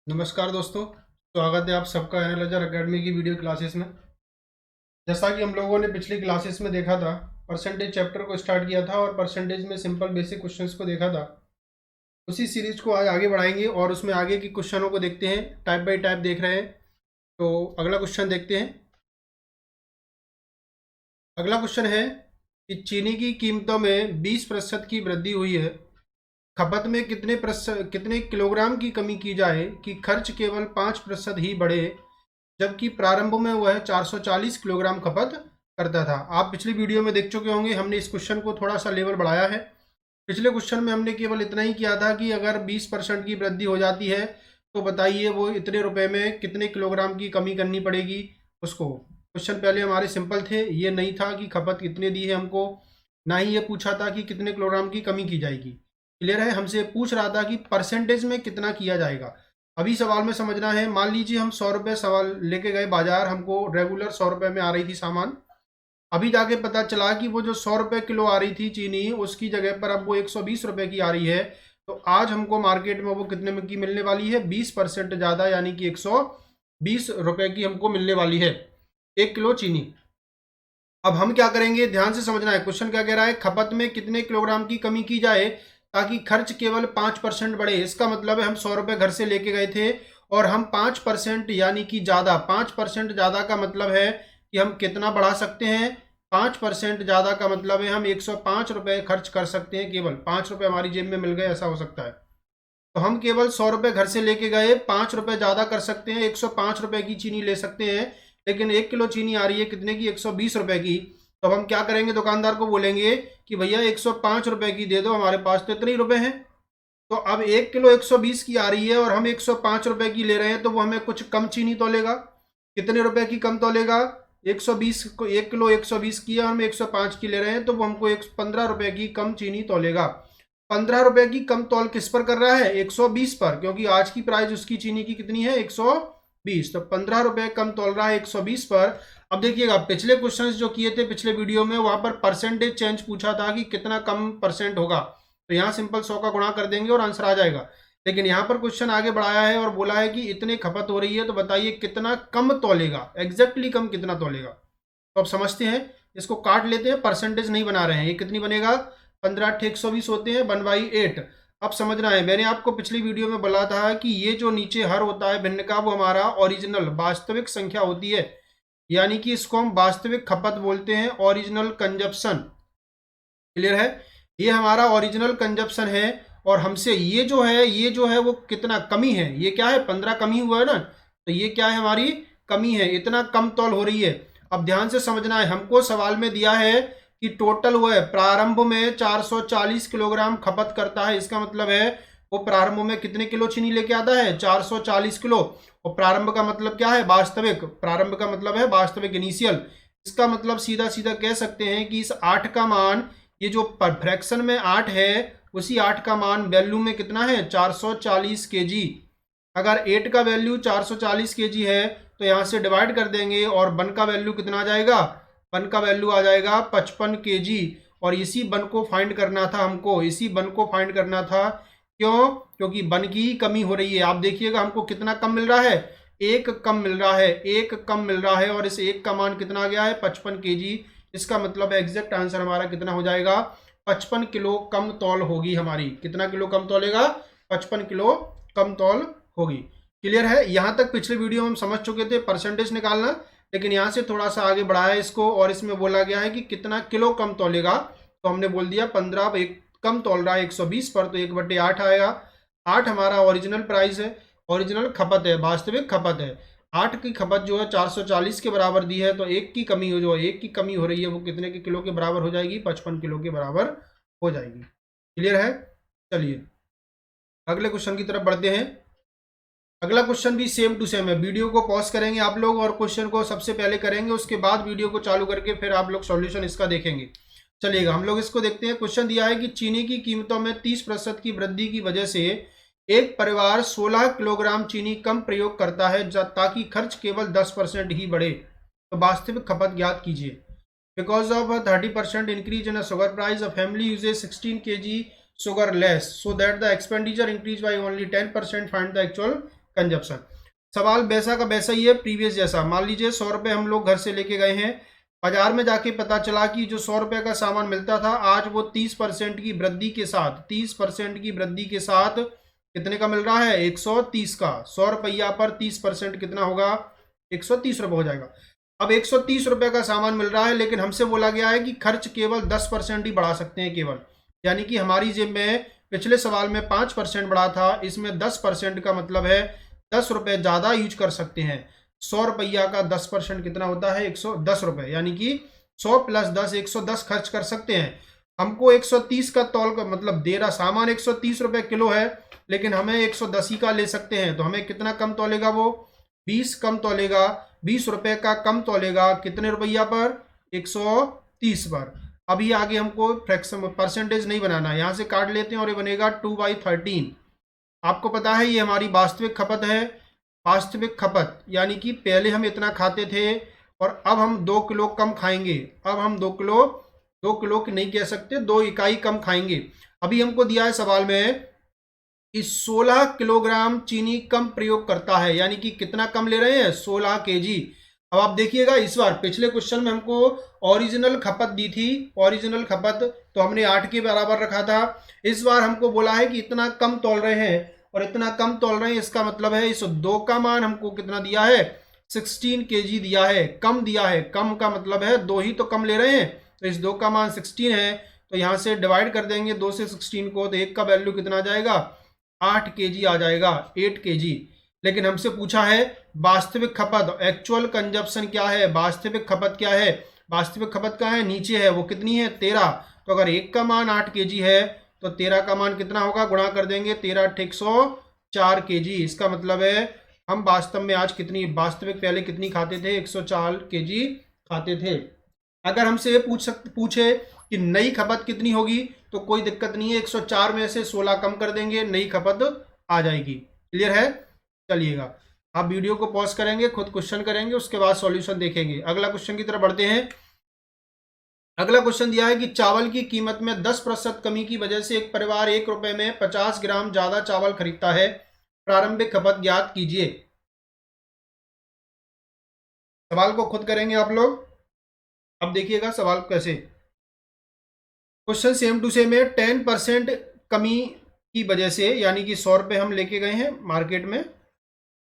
नमस्कार दोस्तों। स्वागत है आप सबका एनालाइजर एकेडमी की वीडियो क्लासेस में। जैसा कि हम लोगों ने पिछली क्लासेस में देखा था, परसेंटेज चैप्टर को स्टार्ट किया था और परसेंटेज में सिंपल बेसिक क्वेश्चंस को देखा था। उसी सीरीज को आज आगे बढ़ाएंगे और उसमें आगे की क्वेश्चनों को देखते हैं। टाइप बाय टाइप देख रहे हैं। तो अगला क्वेश्चन देखते हैं। अगला क्वेश्चन है कि चीनी की कीमतों में 20% की वृद्धि हुई है। खपत में कितने किलोग्राम की कमी की जाए कि खर्च केवल 5% ही बढ़े, जबकि प्रारंभ में वह 440 किलोग्राम खपत करता था। आप पिछली वीडियो में देख चुके होंगे, हमने इस क्वेश्चन को थोड़ा सा लेवल बढ़ाया है। पिछले क्वेश्चन में हमने केवल इतना ही किया था कि अगर 20% की वृद्धि हो जाती है तो बताइए वो इतने रुपए में कितने किलोग्राम की कमी करनी पड़ेगी उसको। क्वेश्चन पहले हमारे सिंपल थे, ये नहीं था कि खपत कितने दी है हमको, ना ही ये पूछा था कि कितने किलोग्राम की कमी की जाएगी। क्लियर है? हमसे पूछ रहा था कि परसेंटेज में कितना किया जाएगा। अभी सवाल में समझना है, मान लीजिए हम 100 रुपये सवाल लेके गए बाजार, हमको रेगुलर 100 रुपये में आ रही थी सामान। अभी जाके पता चला कि वो जो 100 रुपये किलो आ रही थी चीनी, उसकी जगह पर अब वो 120 रुपये की आ रही है। तो आज हमको मार्केट में वो कितने में की मिलने वाली है? 20% ज़्यादा, यानी कि 120 रुपये की हमको मिलने वाली है 1 किलो चीनी। अब हम क्या करेंगे, ध्यान से समझना है। क्वेश्चन क्या कह रहा है? खपत में कितने किलोग्राम की कमी की जाए ताकि खर्च केवल 5% बढ़े। इसका मतलब है हम 100 रुपये घर से लेके गए थे और हम 5% यानी कि ज़्यादा, 5% ज़्यादा का मतलब है कि हम कितना बढ़ा सकते हैं? 5% ज़्यादा का मतलब है हम 105 रुपये खर्च कर सकते हैं। केवल 5 रुपये हमारी जेब में मिल गए, ऐसा हो सकता है। तो हम केवल 100 रुपये घर से लेके गए, 5 रुपये ज़्यादा कर सकते हैं, 105 रुपये की चीनी ले सकते हैं। लेकिन 1 किलो चीनी आ रही है कितने की? 120 रुपये की। तो अब हम क्या करेंगे, दुकानदार को बोलेंगे कि भैया 105 रुपये की दे दो, हमारे पास तो इतने ही रुपये हैं। तो अब 1 किलो 120 की आ रही है और हम 105 रुपये की ले रहे हैं, तो वो हमें कुछ कम चीनी तोलेगा। कितने रुपए की कम तोलेगा? 120 को, 1 किलो 120 की है और हम 105 की ले रहे हैं, तो वो हमको 15 रुपये की कम चीनी तोलेगा। 15 रुपये की कम तौल किस पर कर रहा है? 120 पर, क्योंकि आज की प्राइस उसकी चीनी की कितनी है? 120। तो 15 रुपये कम तोल रहा है 120 पर। अब देखिएगा, पिछले क्वेश्चंस जो किए थे पिछले वीडियो में, वहां पर परसेंटेज चेंज पूछा था कि कितना कम परसेंट होगा। तो यहाँ सिंपल 100 का गुणा कर देंगे और आंसर आ जाएगा। लेकिन यहाँ पर क्वेश्चन आगे बढ़ाया है और बोला है कि इतने खपत हो रही है, तो बताइए कितना कम तौलेगा, एग्जैक्टली कम कितना तौलेगा। तो अब समझते हैं, इसको काट लेते हैं, परसेंटेज नहीं बना रहे हैं। ये कितनी बनेगा? 15 × 120 होते हैं, 1/8। अब समझना है, मैंने आपको पिछली वीडियो में बोला था कि ये जो नीचे हर होता है भिन्न का, वो हमारा ओरिजिनल वास्तविक संख्या होती है, यानी कि इसको हम वास्तविक खपत बोलते हैं, ओरिजिनल कंजप्शन। क्लियर है? ये हमारा ओरिजिनल कंजप्शन है। और हमसे ये जो है वो कितना कमी है? ये क्या है? 15 कमी हुआ है ना, तो ये क्या है? हमारी कमी है, इतना कम तौल हो रही है। अब ध्यान से समझना है, हमको सवाल में दिया है कि टोटल वो है प्रारंभ में 440 किलोग्राम खपत करता है। इसका मतलब है वो प्रारंभ में कितने किलो चीनी लेके आता है? 440 किलो। और प्रारंभ का मतलब क्या है? वास्तविक। प्रारंभ का मतलब है वास्तविक, इनिशियल। इसका मतलब सीधा सीधा कह सकते हैं कि इस 8 का मान, ये जो फ्रैक्शन में 8 है, उसी 8 का मान वैल्यू में कितना है? 440 केजी। अगर 8 का वैल्यू 440 केजी है तो यहाँ से डिवाइड कर देंगे और 1 का वैल्यू कितना आ जाएगा? 1 का वैल्यू आ जाएगा 55 केजी। और इसी 1 को फाइंड करना था हमको, इसी 1 को फाइंड करना था। क्यों? क्योंकि 1 की ही कमी हो रही है। आप देखिएगा हमको कितना कम मिल रहा है? 1 कम मिल रहा है, 1 कम मिल रहा है। और इस 1 का मान कितना आ गया है? 55 केजी। इसका मतलब एग्जैक्ट आंसर हमारा कितना हो जाएगा? 55 किलो कम तौल होगी हमारी। कितना किलो कम तौलेगा? 55 किलो कम तौल होगी। क्लियर है? यहाँ तक पिछले वीडियो में हम समझ चुके थे परसेंटेज निकालना, लेकिन यहाँ से थोड़ा सा आगे बढ़ाया इसको और इसमें बोला गया है कि कितना किलो कम तौलेगा। तो हमने बोल दिया 15, एक कम तौल रहा है 120 पर, तो 1/8 आएगा। 8 हमारा ओरिजिनल प्राइस है, ओरिजिनल खपत है, वास्तविक खपत है। 8 की खपत जो है 440 के बराबर दी है, तो 1 की कमी जो है, 1 की कमी हो रही है, वो कितने के किलो के बराबर हो जाएगी? 55 किलो के बराबर हो जाएगी। क्लियर है? चलिए अगले क्वेश्चन की तरफ बढ़ते हैं। अगला क्वेश्चन भी सेम टू सेम है। वीडियो को पॉज करेंगे आप लोग और क्वेश्चन को सबसे पहले करेंगे, उसके बाद वीडियो को चालू करके फिर आप लोग सॉल्यूशन इसका देखेंगे। चलिएगा हम लोग इसको देखते हैं। क्वेश्चन दिया है कि चीनी की कीमतों में 30% की वृद्धि की वजह से एक परिवार 16 किलोग्राम चीनी कम प्रयोग करता है ताकि खर्च केवल 10% ही बढ़े। तो वास्तविक खपत ज्ञात कीजिए। Because of a 30% increase in a sugar price, a family uses 16 kg sugar less, so that the expenditure increased by only 10%. Find the actual consumption. सवाल वैसा का वैसा ही है, प्रीवियस जैसा। मान लीजिए 100 रुपये हम लोग घर से लेके गए हैं, बाजार में जाके पता चला कि जो 100 रुपये का सामान मिलता था आज वो 30% की वृद्धि के साथ, 30% की वृद्धि के साथ कितने का मिल रहा है, 130 का। 100 रुपया पर 30% कितना होगा, 130 रुपये हो जाएगा। अब 130 रुपये का सामान मिल रहा है, लेकिन हमसे बोला गया है कि खर्च केवल 10% ही बढ़ा सकते हैं केवल, यानी कि हमारी जेब में पिछले सवाल में 5% बढ़ा था, इसमें 10% का मतलब है 10 रुपये ज़्यादा यूज कर सकते हैं। 100 रुपया का 10% कितना होता है, 110 रुपये, यानी कि 100 प्लस 10 110 खर्च कर सकते हैं। हमको 130 का तौल का मतलब दे रहा, सामान 130 रुपये किलो है, लेकिन हमें 110 ही का ले सकते हैं, तो हमें कितना कम तौलेगा, वो 20 कम तौलेगा, 20 रुपये का कम तौलेगा कितने रुपया पर, 130 पर। अभी आगे हमको फ्रैक्शन परसेंटेज नहीं बनाना, यहाँ से काट लेते हैं और ये बनेगा 2/13। आपको पता है ये हमारी वास्तविक खपत है। वास्तविक खपत यानी कि पहले हम इतना खाते थे और अब हम 2 किलो कम खाएंगे। अब हम 2 किलो की नहीं कह सकते, 2 इकाई कम खाएंगे। अभी हमको दिया है सवाल में कि 16 किलोग्राम चीनी कम प्रयोग करता है, यानी कि कितना कम ले रहे हैं, 16 केजी। अब आप देखिएगा, इस बार पिछले क्वेश्चन में हमको ओरिजिनल खपत दी थी, ओरिजिनल खपत तो हमने 8 के बराबर रखा था। इस बार हमको बोला है कि इतना कम तौल रहे हैं, और इतना कम तौल रहे हैं इसका मतलब है इस 2 का मान हमको कितना दिया है, 16 केजी दिया है, कम दिया है। कम का मतलब है 2 ही तो कम ले रहे हैं, तो इस 2 का मान 16 है, तो यहाँ से डिवाइड कर देंगे 2 से 16 को, तो 1 का वैल्यू कितना आ जाएगा, 8 केजी आ जाएगा, 8 केजी। लेकिन हमसे पूछा है वास्तविक खपत, एक्चुअल कंजप्शन क्या है, वास्तविक खपत क्या है, वास्तविक खपत क्या है, नीचे है, वो कितनी है, 13। तो अगर 1 का मान 8 केजी है तो 13 का मान कितना होगा, गुणा कर देंगे, 13 × 104 केजी। इसका मतलब है हम वास्तव में आज कितनी, वास्तविक पहले कितनी खाते थे, 104 केजी खाते थे। अगर हमसे ये पूछे कि नई खपत कितनी होगी, तो कोई दिक्कत नहीं है, 104 में से 16 कम कर देंगे, नई खपत आ जाएगी। क्लियर है? चलिएगा, आप वीडियो को पॉज करेंगे, खुद क्वेश्चन करेंगे, उसके बाद सॉल्यूशन देखेंगे। अगला क्वेश्चन की तरफ बढ़ते हैं। अगला क्वेश्चन दिया है कि चावल की कीमत में 10% कमी की वजह से एक परिवार 1 रुपए में 50 ग्राम ज्यादा चावल खरीदता है, प्रारंभिक खपत ज्ञात कीजिए। सवाल को खुद करेंगे आप लोग। अब देखिएगा सवाल कैसे, क्वेश्चन सेम टू सेम है। 10% कमी की वजह से, यानी कि 100 रुपये हम लेके गए हैं मार्केट में,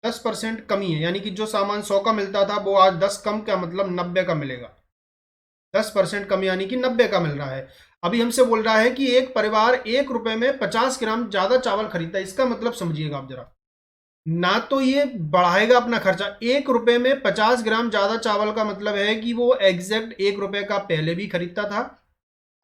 10% कमी है, यानी कि जो सामान 100 का मिलता था वो आज 10 कम का मतलब 90 का मिलेगा। 10% कम यानी कि 90 का मिल रहा है। अभी हमसे बोल रहा है कि एक परिवार 1 रुपए में 50 ग्राम ज्यादा चावल खरीदता है। इसका मतलब समझिएगा आप जरा, ना तो ये बढ़ाएगा अपना खर्चा, 1 रुपए में 50 ग्राम ज्यादा चावल का मतलब है कि वो एग्जैक्ट 1 रुपए का पहले भी खरीदता था,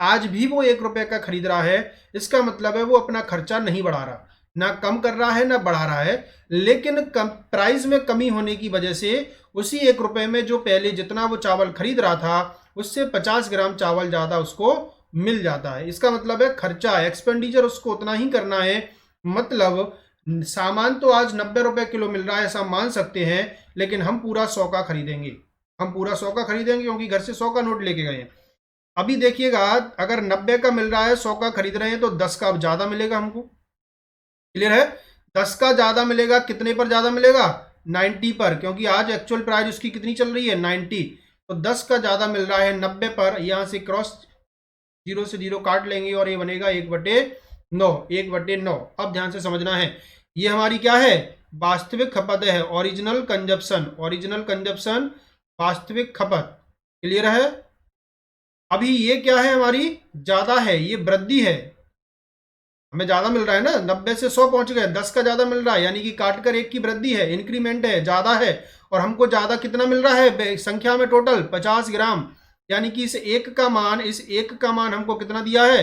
आज भी वो 1 रुपए का खरीद रहा है। इसका मतलब है वो अपना खर्चा नहीं बढ़ा रहा, ना कम कर रहा है ना बढ़ा रहा है, लेकिन प्राइस में कमी होने की वजह से उसी 1 रुपए में जो पहले जितना वो चावल खरीद रहा था उससे 50 ग्राम चावल ज्यादा उसको मिल जाता है। इसका मतलब है खर्चा, एक्सपेंडिचर उसको उतना ही करना है। मतलब सामान तो आज 90 रुपए किलो मिल रहा है ऐसा मान सकते हैं, लेकिन हम पूरा 100 का खरीदेंगे, हम पूरा 100 का खरीदेंगे क्योंकि घर से 100 का नोट लेके गए हैं। अभी देखिएगा, अगर 90 का मिल रहा है, 100 का खरीद रहे हैं, तो 10 का ज्यादा मिलेगा हमको। क्लियर है? 10 का ज्यादा मिलेगा, कितने पर ज्यादा मिलेगा, 90 पर, क्योंकि आज एक्चुअल प्राइस उसकी कितनी चल रही है, 90। तो 10 का ज्यादा मिल रहा है 90 पर, यहां से क्रॉस 0 से 0 काट लेंगे और ये बनेगा 1/9, 1/9। अब ध्यान से समझना है, ये हमारी क्या है, वास्तविक खपत है, ओरिजिनल कंजप्शन, ओरिजिनल कंजप्शन वास्तविक खपत। क्लियर है? अभी ये क्या है, हमारी ज्यादा है, ये वृद्धि है, हमें ज्यादा मिल रहा है ना, 90 से 100 पहुंच गए, 10 का ज्यादा मिल रहा है, यानी कि काटकर 1 की वृद्धि है, इंक्रीमेंट है, ज्यादा है। और हमको ज्यादा कितना मिल रहा है संख्या में, टोटल 50 ग्राम, यानी कि इस 1 का मान, इस 1 का मान हमको कितना दिया है,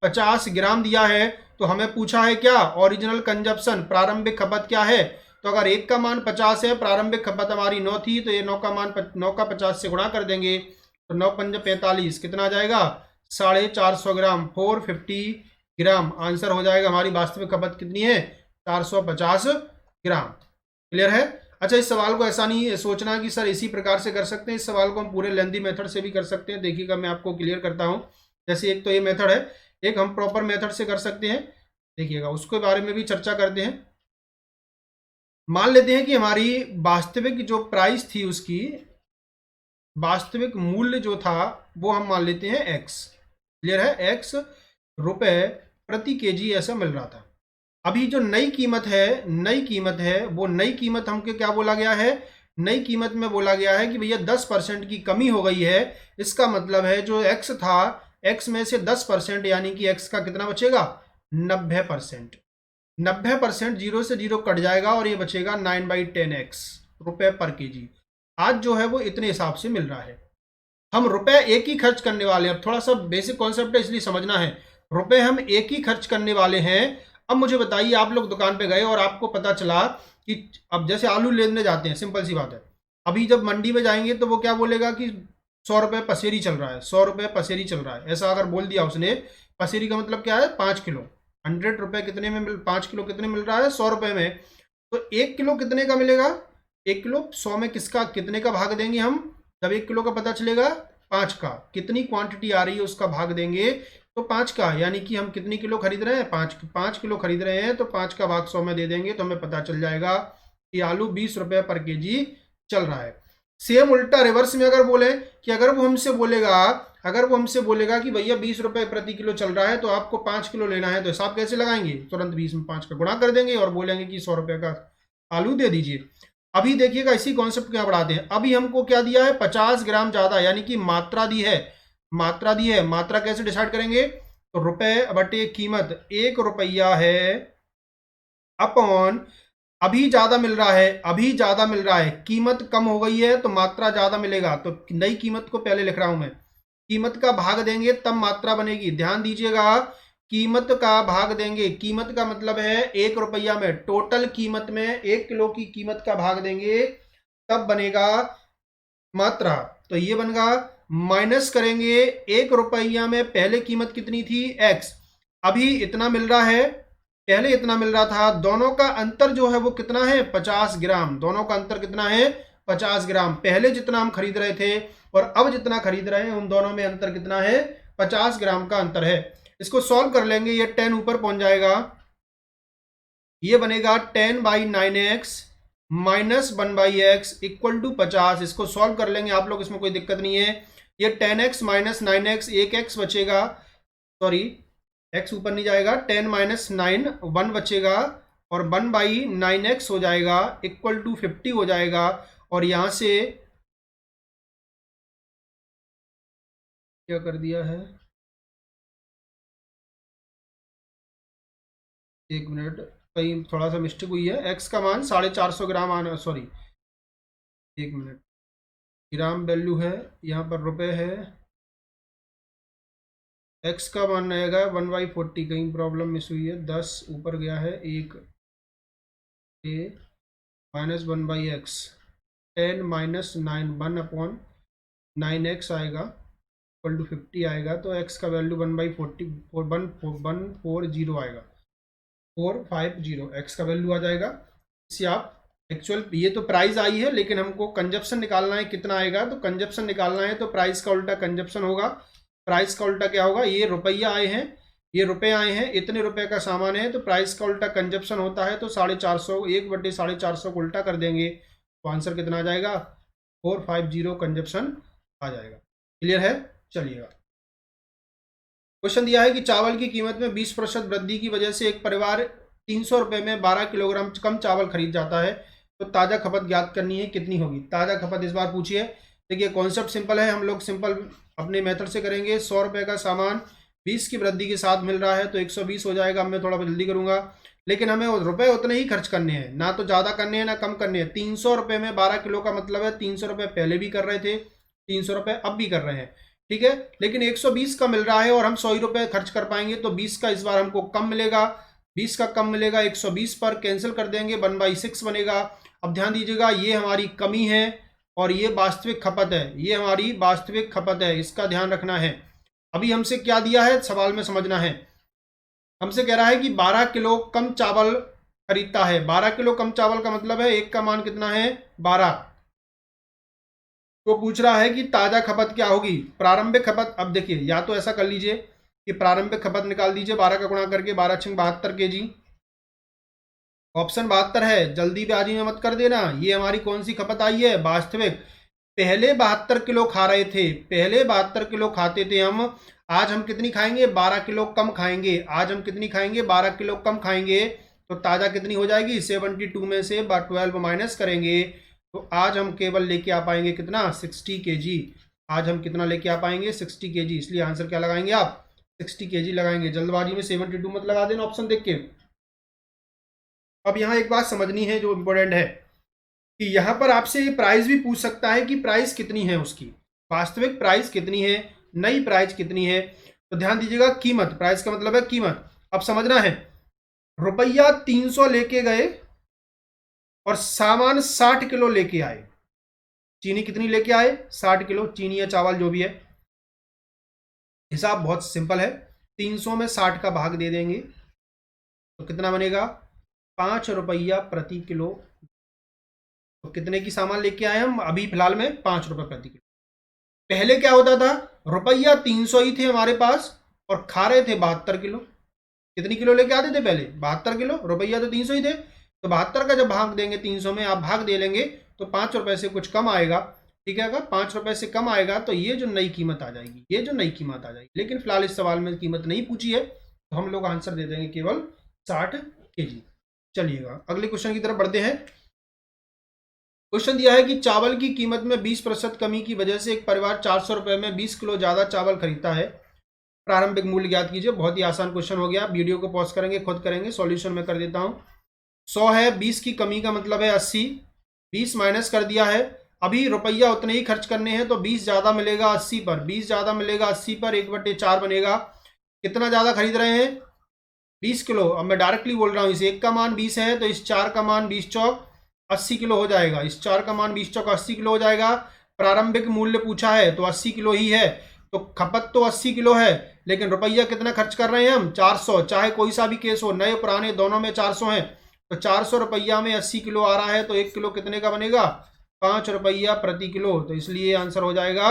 50 ग्राम दिया है। तो हमें पूछा है क्या, ओरिजिनल कंजप्शन, प्रारंभिक खपत क्या है। तो अगर 1 का मान 50 है, प्रारंभिक खपत हमारी 9 थी, तो ये 9 का मान 9 का 50 से गुणा कर देंगे, तो 9 × 5 = 45, कितना आ जाएगा, 450 ग्राम, 450 ग्राम आंसर हो जाएगा। हमारी वास्तविक खपत कितनी है, 450 ग्राम। क्लियर है? अच्छा, इस सवाल को ऐसा नहीं सोचना कि सर इसी प्रकार से कर सकते हैं, इस सवाल को हम पूरे लेंथी मेथड से भी कर सकते हैं। देखिएगा मैं आपको क्लियर करता हूं। जैसे एक तो ये मेथड है, एक हम प्रॉपर मेथड से कर सकते हैं, देखिएगा उसके बारे में भी चर्चा करते हैं। मान लेते हैं कि हमारी वास्तविक जो प्राइस थी, उसकी वास्तविक मूल्य जो था वो हम मान लेते हैं एक्स। क्लियर है? एक्स रुपए प्रति केजी ऐसा मिल रहा था। अभी जो नई कीमत है, नई कीमत है, वो नई कीमत हमको क्या बोला गया है? नई कीमत में बोला गया है कि भैया 10% की कमी हो गई है। इसका मतलब है जो एक्स था, एक्स में से 10% यानी कि एक्स का कितना बचेगा? 90%। 90% जीरो से जीरो कट जाएगा और ये बचेगा 9/10 रुपए पर केजी। आज जो है वो इतने हिसाब से मिल रहा है। हम रुपए एक ही खर्च करने वाले हैं। अब थोड़ा सा बेसिक कॉन्सेप्ट है इसलिए समझना है। रुपए हम एक ही खर्च करने वाले हैं। अब मुझे बताइए, आप लोग दुकान पे गए और आपको पता चला कि अब जैसे आलू लेने जाते हैं, सिंपल सी बात है। अभी जब मंडी में जाएंगे तो वो क्या बोलेगा कि 100 रुपये पसेरी चल रहा है, 100 रुपये पसेरी चल रहा है। ऐसा अगर बोल दिया उसने, पसेरी का मतलब क्या है? 5 किलो। 100 रुपये कितने में 5 किलो कितने मिल रहा है? 100 रुपये में। तो 1 किलो कितने का मिलेगा? 1 किलो 100 में किसका कितने का भाग देंगे हम? जब 1 किलो का पता चलेगा 5 का, कितनी क्वांटिटी आ रही है उसका भाग देंगे तो 5 का, यानी कि हम कितनी किलो खरीद रहे हैं? 5 किलो खरीद रहे हैं तो 5 का भाग 100 में दे देंगे तो हमें पता चल जाएगा कि आलू 20 रुपये पर केजी चल रहा है। सेम उल्टा रिवर्स में अगर बोले कि अगर वो हमसे बोलेगा कि भैया 20 रुपये प्रति किलो चल रहा है तो आपको 5 किलो लेना है, तो हिसाब कैसे लगाएंगे? तुरंत 20 में 5 का गुणा कर देंगे और बोलेंगे कि 100 रुपये का आलू दे दीजिए। अभी देखिएगा इसी कॉन्सेप्ट क्या बढ़ाते हैं। अभी हमको क्या दिया है? 50 ग्राम ज्यादा, यानी कि मात्रा दी है। मात्रा दी है। मात्रा कैसे डिसाइड करेंगे? तो रुपए बटे कीमत, 1 रुपया है अपॉन, अभी ज्यादा मिल रहा है, अभी ज्यादा मिल रहा है, कीमत कम हो गई है तो मात्रा ज्यादा मिलेगा। तो नई कीमत को पहले लिख रहा हूं मैं, कीमत का भाग देंगे तब मात्रा बनेगी। ध्यान दीजिएगा, कीमत का भाग देंगे, कीमत का मतलब है 1 रुपया में, टोटल कीमत में 1 किलो की कीमत का भाग देंगे तब बनेगा मात्रा। तो ये बनेगा, माइनस करेंगे 1 रुपया में पहले कीमत कितनी थी? एक्स। अभी इतना मिल रहा है, पहले इतना मिल रहा था। दोनों का अंतर जो है वो कितना है? 50 ग्राम। दोनों का अंतर कितना है? 50 ग्राम। पहले जितना हम खरीद रहे थे और अब जितना खरीद रहे हैं, उन दोनों में अंतर कितना है? 50 ग्राम का अंतर है। इसको सॉल्व कर लेंगे, ये 10 ऊपर पहुंच जाएगा, ये बनेगा 10/9x minus 1/x equal to 50। इसको सॉल्व कर लेंगे आप लोग, इसमें कोई दिक्कत नहीं है। ये 10x माइनस 9x, एक x बचेगा, सॉरी x ऊपर नहीं जाएगा, 10 माइनस 9 1 बचेगा और 1/9x हो जाएगा इक्वल टू 50 हो जाएगा। और यहां से क्या कर दिया है? एक मिनट, कहीं थोड़ा सा मिस्टेक हुई है। x का मान 450 ग्राम आना, सॉरी एक मिनट, ग्राम वैल्यू है, यहाँ पर रुपए है। x का मान आएगा 1/40, कहीं प्रॉब्लम मिस हुई है, 10 ऊपर गया है, एक ए माइनस 1/x, 10 माइनस 9 1/9x आएगा इक्वल टू 50 आएगा। तो x का वैल्यू 1/40 140 आएगा, 450 एक्स का वैल्यू आ जाएगा। इसे आप एक्चुअल, ये तो प्राइस आई है लेकिन हमको कंजप्शन निकालना है, कितना आएगा? तो कंजप्शन निकालना है तो प्राइस का उल्टा कंजप्शन होगा। प्राइस का उल्टा क्या होगा? ये रुपया आए हैं, ये रुपए आए हैं, इतने रुपए का सामान है तो प्राइस का उल्टा कंजप्शन होता है। तो 450, 1/450 को उल्टा कर देंगे तो आंसर कितना आ जाएगा? 450 कंजप्शन आ जाएगा। क्लियर है? चलिएगा, क्वेश्चन दिया है कि चावल की कीमत में 20% वृद्धि की वजह से एक परिवार 300 रुपये में 12 किलोग्राम कम चावल खरीद जाता है, तो ताज़ा खपत ज्ञात करनी है, कितनी होगी? ताज़ा खपत इस बार पूछिए। देखिए कॉन्सेप्ट सिंपल है, हम लोग सिंपल अपने मेथड से करेंगे। 100 रुपये का सामान 20 की वृद्धि के साथ मिल रहा है तो 120 हो जाएगा। मैं थोड़ा जल्दी करूंगा, लेकिन हमें रुपए उतने ही खर्च करने हैं, ना तो ज़्यादा करने हैं ना कम करने हैं। 300 रुपये में 12 किलो का मतलब है 300 रुपये पहले भी कर रहे थे, 300 रुपये अब भी कर रहे हैं, ठीक है। लेकिन 120 का मिल रहा है और हम 100 ही रुपये खर्च कर पाएंगे तो 20 का इस बार हमको कम मिलेगा, 20 का कम मिलेगा, 120 पर कैंसिल कर देंगे, 1/6 बनेगा। अब ध्यान दीजिएगा, ये हमारी कमी है और ये वास्तविक खपत है, ये हमारी वास्तविक खपत है, इसका ध्यान रखना है। अभी हमसे क्या दिया है सवाल में समझना है। हमसे कह रहा है कि 12 किलो कम चावल खरीदता है। 12 किलो कम चावल का मतलब है एक का मान कितना है? 12। तो पूछ रहा है कि ताजा खपत क्या होगी, प्रारंभिक खपत। अब देखिए, या तो ऐसा कर लीजिए कि प्रारंभिक खपत निकाल दीजिए, 12 का गुणा करके, 12 × 72 kg ऑप्शन 72 है, जल्दीबाजी में मत कर देना। ये हमारी कौन सी खपत आई है? वास्तविक। पहले 72 किलो खा रहे थे, पहले 72 किलो खाते थे हम, आज हम कितनी खाएंगे? 12 किलो कम खाएंगे। आज हम कितनी खाएंगे? 12 किलो कम खाएंगे। तो ताज़ा कितनी हो जाएगी? 72 में से 12 माइनस करेंगे तो आज हम केवल लेके आ पाएंगे कितना? 60 kg। आज हम कितना लेके आ पाएंगे? 60 kg। इसलिए आंसर क्या लगाएंगे आप? 60 kg लगाएंगे। जल्दबाजी में 72 मत लगा देना ऑप्शन देख के। अब यहाँ एक बात समझनी है जो इम्पोर्टेंट है कि यहाँ पर आपसे ये प्राइस भी पूछ सकता है कि प्राइस कितनी है उसकी, वास्तविक प्राइस कितनी है, नई प्राइस कितनी है। तो ध्यान दीजिएगा, कीमत, प्राइस का मतलब है कीमत। अब समझना है, रुपया 300 लेके गए और सामान 60 किलो लेके आए। चीनी कितनी लेके आए? 60 किलो चीनी या चावल जो भी है। हिसाब बहुत सिंपल है, 300 में 60 का भाग दे देंगे तो कितना बनेगा? 5 रुपया प्रति किलो। तो कितने की सामान लेके आए हम अभी फिलहाल में? 5 रुपए प्रति किलो। पहले क्या होता था? रुपया 300 ही थे हमारे पास और खा रहे थे 72 किलो। कितनी किलो लेके आते थे पहले? 72 किलो। रुपया तो 300 ही थे, तो 72 का जब भाग देंगे 300 में, आप भाग दे लेंगे तो 5 रुपए से कुछ कम आएगा। ठीक है, अगर 5 रुपए से कम आएगा तो ये जो नई कीमत आ जाएगी, ये जो नई कीमत आ जाएगी। लेकिन फिलहाल इस सवाल में कीमत नहीं पूछी है तो हम लोग आंसर दे देंगे केवल 60 kg। चलिएगा अगले क्वेश्चन की तरफ बढ़ते हैं। क्वेश्चन दिया है कि चावल की कीमत में 20% कमी की वजह से एक परिवार 400 रुपए में 20 किलो ज्यादा चावल खरीदता है। प्रारंभिक मूल्य ज्ञात कीजिए। बहुत ही आसान क्वेश्चन हो गया, वीडियो को पॉज करेंगे, खुद करेंगे, सॉल्यूशन में कर देता हूं। 100 है, 20 की कमी का मतलब है 80, 20 माइनस कर दिया है। अभी रुपया उतने ही खर्च करने हैं तो 20 ज्यादा मिलेगा 80 पर, 20 ज्यादा मिलेगा 80 पर, 1/4 बनेगा। कितना ज्यादा खरीद रहे हैं? 20 किलो। अब मैं डायरेक्टली बोल रहा हूँ, इस एक का मान 20 है तो इस 4 का मान 20 चौक 80 किलो हो जाएगा। इस 4 का मान 20 चौक 80 किलो हो जाएगा। प्रारंभिक मूल्य पूछा है तो 80 किलो ही है, तो खपत तो 80 किलो है, लेकिन रुपया कितना खर्च कर रहे हैं हम? 400। चाहे कोई सा भी केस हो, नए पुराने दोनों में 400 है, तो 400 रुपया में 80 किलो आ रहा है तो 1 किलो कितने का बनेगा? 5 रुपया प्रति किलो। तो इसलिए आंसर हो जाएगा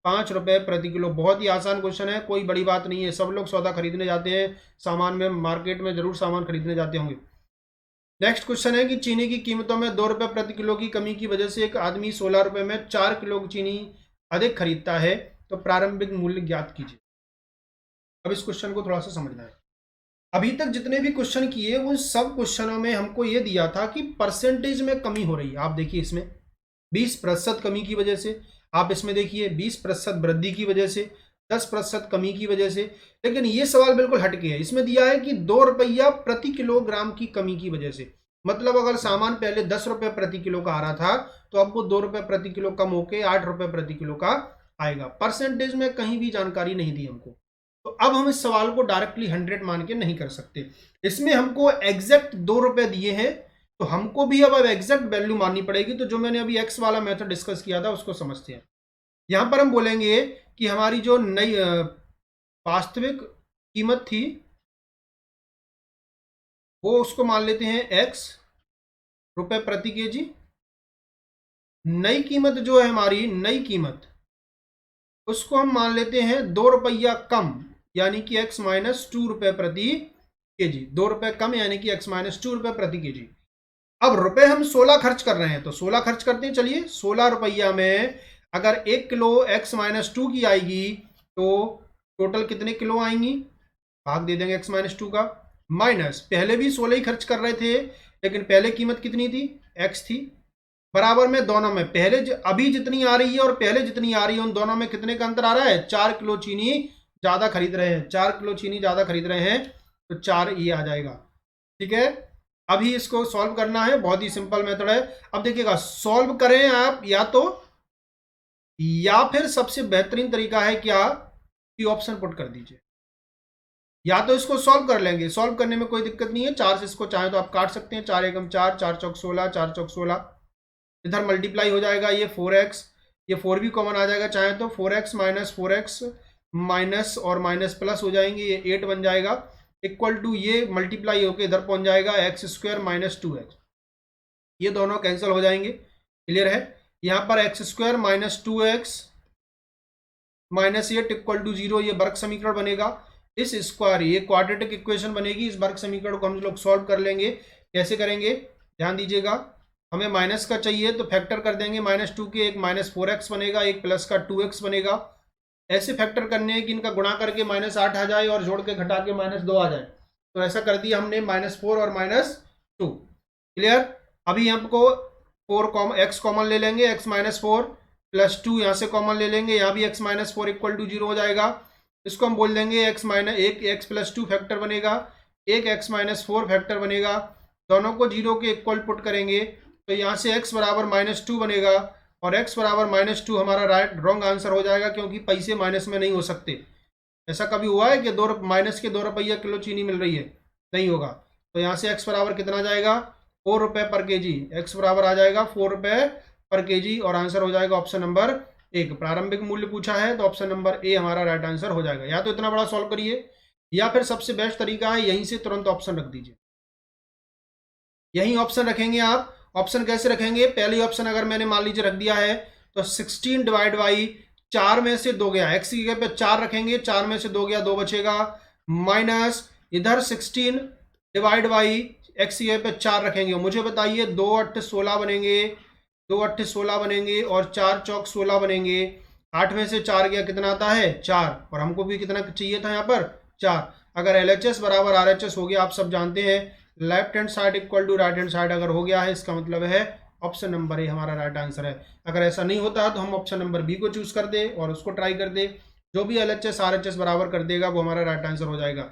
5 रुपए प्रति किलो। बहुत ही आसान क्वेश्चन है, कोई बड़ी बात नहीं है। सब लोग सौदा खरीदने जाते हैं, सामान में, मार्केट में जरूर सामान खरीदने जाते होंगे। नेक्स्ट क्वेश्चन है कि चीनी की कीमतों में 2 रुपए प्रति किलो की कमी की वजह से एक आदमी 16 रुपए में 4 किलो चीनी अधिक खरीदता है, तो प्रारंभिक मूल्य ज्ञात कीजिए। अब इस क्वेश्चन को थोड़ा सा समझना है। अभी तक जितने भी क्वेश्चन किए उन सब क्वेश्चनों में हमको ये दिया था कि परसेंटेज में कमी हो रही है। आप देखिए इसमें 20% कमी की वजह से, आप इसमें देखिए 20% वृद्धि की वजह से, 10% कमी की वजह से। लेकिन ये सवाल बिल्कुल हटके है, इसमें दिया है कि 2 रुपया प्रति किलोग्राम की कमी की वजह से। मतलब अगर सामान पहले 10 रुपए प्रति किलो का आ रहा था तो अब वो 2 रुपए प्रति किलो कम होके 8 रुपए प्रति किलो का आएगा। परसेंटेज में कहीं भी जानकारी नहीं दी हमको, तो अब हम इस सवाल को डायरेक्टली 100 मान के नहीं कर सकते। इसमें हमको एग्जैक्ट 2 रुपए दिए हैं तो हमको भी अब एग्जैक्ट वैल्यू माननी पड़ेगी। तो जो मैंने अभी एक्स वाला मेथड डिस्कस किया था उसको समझते हैं। यहां पर हम बोलेंगे कि हमारी जो नई वास्तविक कीमत थी वो उसको मान लेते हैं x रुपए प्रति केजी। नई कीमत जो है हमारी, नई कीमत, उसको हम मान लेते हैं 2 रुपया कम, यानी कि x माइनस 2 रुपए प्रति केजी। 2 रुपए कम यानी कि x माइनस 2 रुपए प्रति केजी। अब रुपए हम 16 खर्च कर रहे हैं तो 16 खर्च करते हैं। चलिए 16 रुपया में अगर 1 किलो x माइनस 2 की आएगी तो टोटल कितने किलो आएंगी? भाग दे देंगे x माइनस 2 का। माइनस पहले भी 16 ही खर्च कर रहे थे, लेकिन पहले कीमत कितनी थी? x थी। बराबर में दोनों में पहले अभी जितनी आ रही है और पहले जितनी आ रही है उन दोनों में कितने का अंतर आ रहा है? 4 किलो चीनी ज्यादा खरीद रहे हैं। 4 किलो चीनी ज्यादा खरीद रहे हैं तो 4 ये आ जाएगा। ठीक है, अभी इसको सॉल्व करना है, बहुत ही सिंपल मेथड है। अब देखिएगा, सॉल्व करें आप या फिर सबसे बेहतरीन तरीका है क्या कि ऑप्शन पुट कर दीजिए। या तो इसको सॉल्व कर लेंगे, सॉल्व करने में कोई दिक्कत नहीं है। 4 से इसको चाहे तो आप काट सकते हैं, 4 एकम 4, 4 चौक 16, 4 चौक 16, इधर मल्टीप्लाई हो जाएगा। ये 4x, ये 4 भी कॉमन आ जाएगा चाहे तो। 4x माइनस 4x माइनस और माइनस प्लस हो जाएंगे, ये 8 बन जाएगा। इक्वल टू ये मल्टीप्लाई होकर इधर पहुंच जाएगा एक्स स्क्वायर माइनस 2x, ये दोनों कैंसिल हो जाएंगे। क्लियर है? यहां पर x square minus 2x minus 8 equal to 0, ये वर्ग समीकरण बनेगा। इस स्क्वायर, ये क्वाड्रेटिक इक्वेशन बनेगी। इस वर्ग समीकरण को हम लोग सॉल्व कर लेंगे। कैसे करेंगे ध्यान दीजिएगा। हमें माइनस का चाहिए तो फैक्टर कर देंगे, -2 के एक -4x बनेगा, एक प्लस का 2x बनेगा। ऐसे फैक्टर करने हैं कि इनका गुणा करके -8 आ जाए और जोड़ के घटा के -2 आ जाए। तो ऐसा कर दिया हमने, -4 और -2। क्लियर। अभी हमको 4 x कॉमन ले लेंगे, x -4 + 2 यहाँ से कॉमन ले लेंगे, यहाँ भी x -4 = 0 हो जाएगा। इसको हम बोल देंगे x + 2 फैक्टर बनेगा, एक x -4 फैक्टर बनेगा। दोनों को 0 के इक्वल पुट करेंगे तो यहाँ से x बराबर -2 बनेगा और x बराबर -2 हमारा रॉन्ग आंसर हो जाएगा, क्योंकि पैसे माइनस में नहीं हो सकते। ऐसा कभी हुआ है कि माइनस के 2 रुपया किलो चीनी मिल रही है? नहीं होगा। तो यहाँ से x बराबर कितना जाएगा, 4 रुपये पर केजी। x बराबर आ जाएगा 4 रुपये पर केजी और आंसर हो जाएगा ऑप्शन नंबर 1। प्रारंभिक मूल्य पूछा है तो ऑप्शन नंबर ए हमारा राइट आंसर हो जाएगा। या तो इतना बड़ा सॉल्व करिए, या फिर सबसे बेस्ट तरीका है यहीं से तुरंत ऑप्शन रख दीजिए। यहीं ऑप्शन रखेंगे आप। ऑप्शन कैसे रखेंगे, पहली ऑप्शन अगर मैंने मान लीजिए रख दिया है तो 16 डिवाइड बाई 4 में से 2 गया, x की जगह पे 4 रखेंगे, 4 में से 2 गया, 2 बचेगा, माइनस इधर 16 डिवाइड बाई x की जगह पे 4 रखेंगे। मुझे बताइए 2 8 16 बनेंगे, 2 8 16 बनेंगे और 4 चौक 16 बनेंगे। 8 में से 4 गया, कितना आता है 4, और हमको भी कितना चाहिए था यहाँ पर 4। अगर LHS बराबर RHS हो गया, आप सब जानते हैं left hand side equal to right hand side अगर हो गया है, इसका मतलब है ऑप्शन नंबर ए हमारा राइट आंसर है। अगर ऐसा नहीं होता है तो हम ऑप्शन नंबर बी को चूज कर दे और उसको ट्राई कर दे। जो भी LHS RHS बराबर कर देगा वो हमारा राइट आंसर हो जाएगा।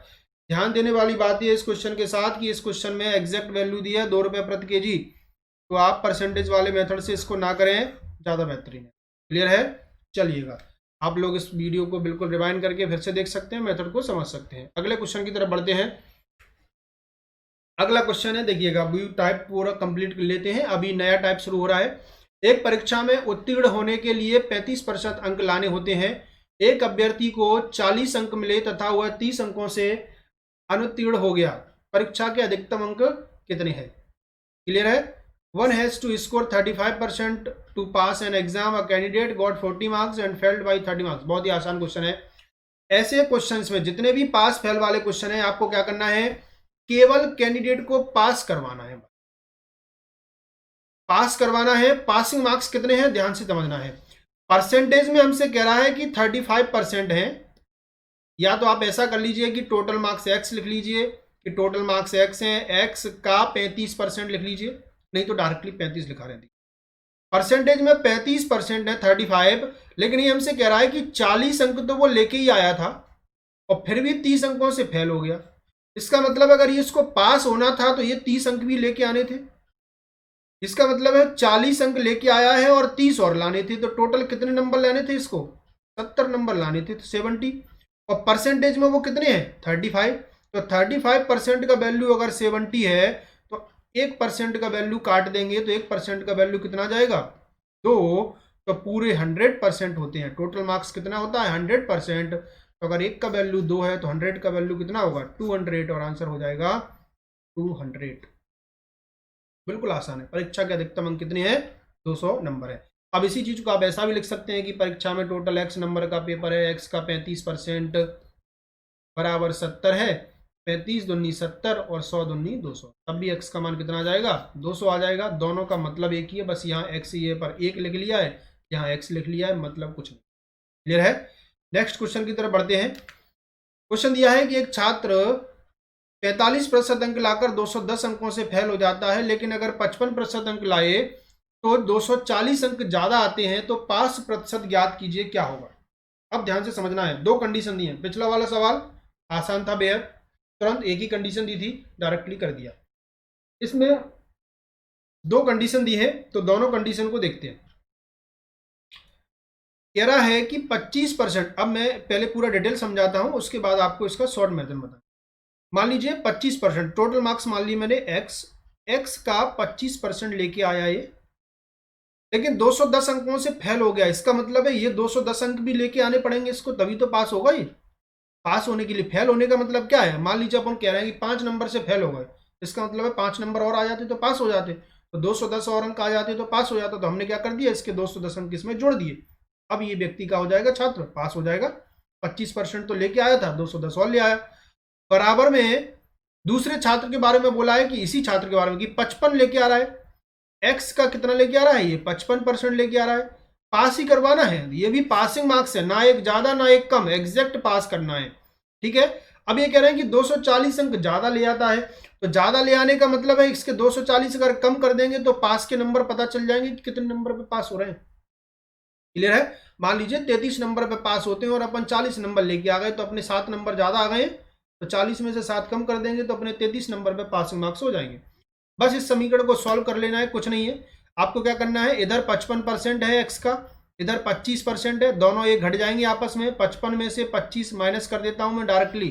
ध्यान देने वाली बात यह इस क्वेश्चन के साथ कि इस क्वेश्चन में एग्जैक्ट वैल्यू दी है 2 रुपये प्रति केजी, तो आप परसेंटेज वाले मेथड से इसको ना करें, ज़्यादा बेहतरीन है। क्लियर है। चलिएगा, आप लोग इस वीडियो को बिल्कुल रिवाइंड करके फिर से देख सकते हैं, मेथड को समझ सकते हैं। अगले क्वेश्चन की तरफ बढ़ते हैं। अगला क्वेश्चन है, देखिएगा व्यू टाइप पूरा कंप्लीट लेते हैं, अभी नया टाइप शुरू हो रहा है। एक परीक्षा में उत्तीर्ण होने के लिए 35% अंक लाने होते हैं। एक अभ्यर्थी को 40 अंक मिले तथा वह 30 अंकों से अनुत्तीर्ण हो गया। परीक्षा के अधिकतम अंक कितने हैं? क्लियर है। One has to score 35% to pass an exam. A candidate got 40 marks and failed by 30 marks. बहुत ही आसान क्वेश्चन है। ऐसे क्वेश्चंस में जितने भी पास फेल वाले क्वेश्चन है, आपको क्या करना है, केवल कैंडिडेट को पास करवाना है। पास करवाना है। पासिंग मार्क्स कितने हैं ध्यान से समझना है। परसेंटेज में हमसे कह रहा है कि 35% है, या तो आप ऐसा कर लीजिए कि टोटल मार्क्स x लिख लीजिए कि टोटल मार्क्स x हैं, x का 35% लिख लीजिए, नहीं तो डायरेक्टली 35 लिखा रहती। परसेंटेज में 35% है 35, लेकिन ये हमसे कह रहा है कि 40 अंक तो वो लेके ही आया था और फिर भी 30 अंकों से फेल हो गया। इसका मतलब अगर ये इसको पास होना था तो ये 30 अंक भी लेके आने थे। इसका मतलब है 40 अंक लेके आया है और 30 और लाने थे, तो टोटल कितने नंबर लाने थे इसको, 70 नंबर लाने थे, तो 70। और परसेंटेज में वो कितने हैं 35, तो 35% का वैल्यू अगर 70 है तो 1% का वैल्यू काट देंगे तो 1% का वैल्यू कितना जाएगा 2, तो पूरे 100% होते हैं। टोटल मार्क्स कितना होता है 100%, तो अगर 1 का वैल्यू 2 है तो 100 का वैल्यू कितना होगा 200 और आंसर हो जाएगा 200। बिल्कुल आसान है। परीक्षा के अधिकतम अंक कितने हैं 200 नंबर है। अब इसी चीज को आप ऐसा भी लिख सकते हैं कि परीक्षा में टोटल x नंबर का पेपर है, x का 35% बराबर 70 है, 35 दूनी 70 और 100 दूनी 200, तब भी x का मान कितना आ जाएगा 200 आ जाएगा। दोनों का मतलब एक ही है, बस यहाँ x ये पर 1 लिख लिया है, यहाँ x लिख लिया है, मतलब कुछ नहीं। क्लियर है। नेक्स्ट क्वेश्चन की तरफ बढ़ते हैं। क्वेश्चन दिया है कि एक छात्र 45% अंक लाकर 210 अंकों से फेल हो जाता है, लेकिन अगर 55% अंक लाए तो 240 अंक ज्यादा आते हैं, तो पास प्रतिशत ज्ञात कीजिए, क्या होगा। अब ध्यान से समझना है, दो कंडीशन दी है। पिछला वाला सवाल आसान था बेहद, तुरंत एक ही कंडीशन दी थी, डायरेक्टली कर दिया। इसमें दो कंडीशन दी है, तो दोनों कंडीशन को देखते हैं। कह रहा है कि 25%, अब मैं पहले पूरा डिटेल समझाता हूं, उसके बाद आपको इसका शॉर्ट मेथड बताऊं। मान लीजिए 25% टोटल मार्क्स मान ली मैंने x का 25% लेके आया ये, लेकिन 210 अंकों से फेल हो गया। इसका मतलब है ये 210 अंक भी लेके आने पड़ेंगे इसको, तभी तो पास होगा। ये पास होने के लिए, फेल होने का मतलब क्या है, मान लीजिए अपन कह रहे हैं कि 5 नंबर से फेल हो गए, इसका मतलब है 5 नंबर और आ जाते तो पास हो जाते, तो 210 और अंक आ जाते तो पास हो जाता। तो हमने क्या कर दिया, इसके 210 अंक इसमें जोड़ दिए। अब ये व्यक्ति का हो जाएगा छात्र, पास हो जाएगा 25% तो लेके आया था, 210 और ले आया। बराबर में दूसरे छात्र के बारे में बोला है कि इसी छात्र के बारे में कि 55 लेके आ रहा है, एक्स का कितना लेके आ रहा है, ये 55% लेके आ रहा है, पास ही करवाना है, ये भी पासिंग मार्क्स है, ना एक ज्यादा ना एक कम, एग्जैक्ट पास करना है, ठीक है। अब ये कह रहे हैं कि 240 अंक ज्यादा ले आता है, तो ज्यादा ले आने का मतलब है इसके 240 अगर कम कर देंगे तो पास के नंबर पता चल जाएंगे कि कितने नंबर पे पास हो रहे हैं। क्लियर है? मान लीजिए 33 नंबर पे पास होते हैं और अपन 40 नंबर लेके आ गए, तो अपने 7 नंबर ज्यादा आ गए, तो 40 में से 7 कम कर देंगे तो अपने 33 नंबर पे पासिंग मार्क्स हो जाएंगे। बस इस समीकरण को सॉल्व कर लेना है, कुछ नहीं है। आपको क्या करना है, इधर 55% है एक्स का, इधर 25% है, दोनों एक घट जाएंगे आपस में। 55 में से 25 माइनस कर देता हूं मैं डायरेक्टली,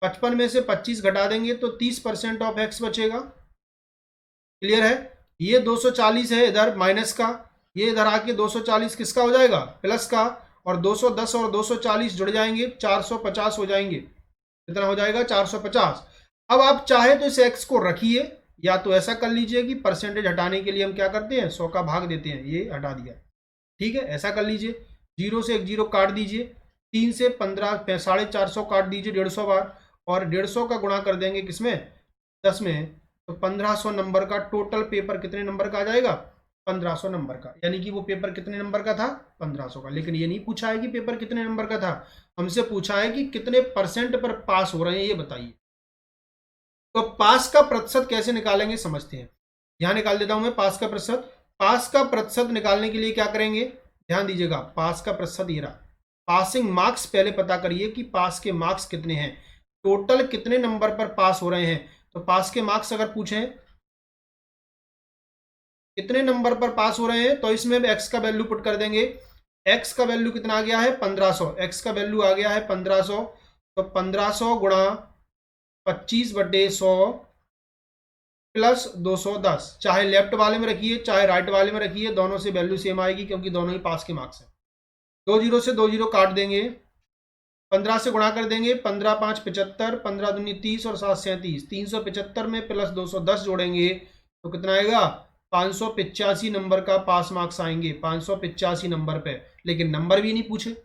55 में से 25 घटा देंगे तो 30% ऑफ एक्स बचेगा। क्लियर है? ये 240 है इधर माइनस का, ये इधर आके 240 किसका हो जाएगा, प्लस का, और 210 और 240 जुड़ जाएंगे, 450 हो जाएंगे। कितना हो जाएगा, 450। अब आप चाहे तो इस एक्स को रखिए, या तो ऐसा कर लीजिए कि परसेंटेज हटाने के लिए हम क्या करते हैं, 100 का भाग देते हैं, ये हटा दिया, ठीक है, ऐसा कर लीजिए। 0 से एक 0 काट दीजिए, 3 से 15 450 काट दीजिए 150 बार, और 150 का गुणा कर देंगे किसमें, 10 में, तो 1500 नंबर का टोटल पेपर कितने नंबर का आ जाएगा, 1500 नंबर का। यानी कि वो पेपर कितने नंबर का था, 1500 का। लेकिन ये नहीं पूछा है कि पेपर कितने नंबर का था, हमसे पूछा है कि कितने परसेंट पर पास हो रहे हैं, ये बताइए। तो पास का प्रतिशत कैसे निकालेंगे समझते हैं। यहां निकाल देता हूं मैं पास का प्रतिशत। पास का प्रतिशत निकालने के लिए क्या करेंगे, ध्यान दीजिएगा, पास का प्रतिशत ये रहा। पासिंग मार्क्स पहले पता करिए कि पास के मार्क्स कितने हैं, टोटल कितने नंबर पर पास हो रहे हैं। तो पास के मार्क्स अगर पूछें कितने नंबर पर पास हो रहे हैं, तो इसमें एक्स का वैल्यू पुट कर देंगे। एक्स का वैल्यू कितना आ गया है, 1500, एक्स का वैल्यू आ गया है 1500, तो 1500 गुणा 25/100 प्लस 210, चाहे लेफ्ट वाले में रखिए चाहे राइट वाले में रखिए, दोनों से वैल्यू सेम आएगी क्योंकि दोनों ही पास के मार्क्स हैं। 2 जीरो से 2 जीरो काट देंगे, 15 से गुणा कर देंगे, 15 5 75, 15 दूनी 30 और 7 37, 375 में प्लस 210 जोड़ेंगे तो कितना आएगा, 585 नंबर का पास मार्क्स आएंगे, 585 नंबर पे। लेकिन नंबर भी नहीं पूछे,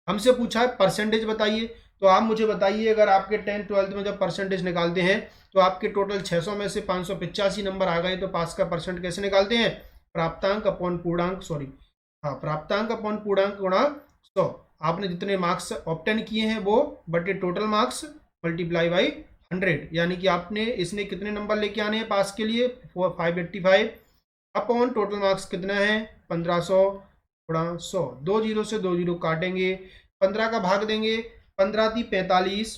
हमसे पूछा है परसेंटेज बताइए। तो आप मुझे बताइए, अगर आपके 10th 12th में जब परसेंटेज निकालते हैं तो आपके टोटल 600 में से 585 नंबर आ गए, तो पास का परसेंट कैसे निकालते हैं, प्राप्तांक अपॉन पूर्णांक, सॉरी हाँ, प्राप्तांक अपॉन पूर्णांक गुणा 100। आपने जितने मार्क्स ऑब्टेन किए हैं वो बटे टोटल मार्क्स मल्टीप्लाई बाई 100, यानी कि आपने इसने कितने नंबर लेके आने हैं पास के लिए, 585 अपॉन टोटल मार्क्स कितना है 1500 गुणा 100। 2 जीरो से 2 जीरो काटेंगे, 15 का भाग देंगे, 15 × 45,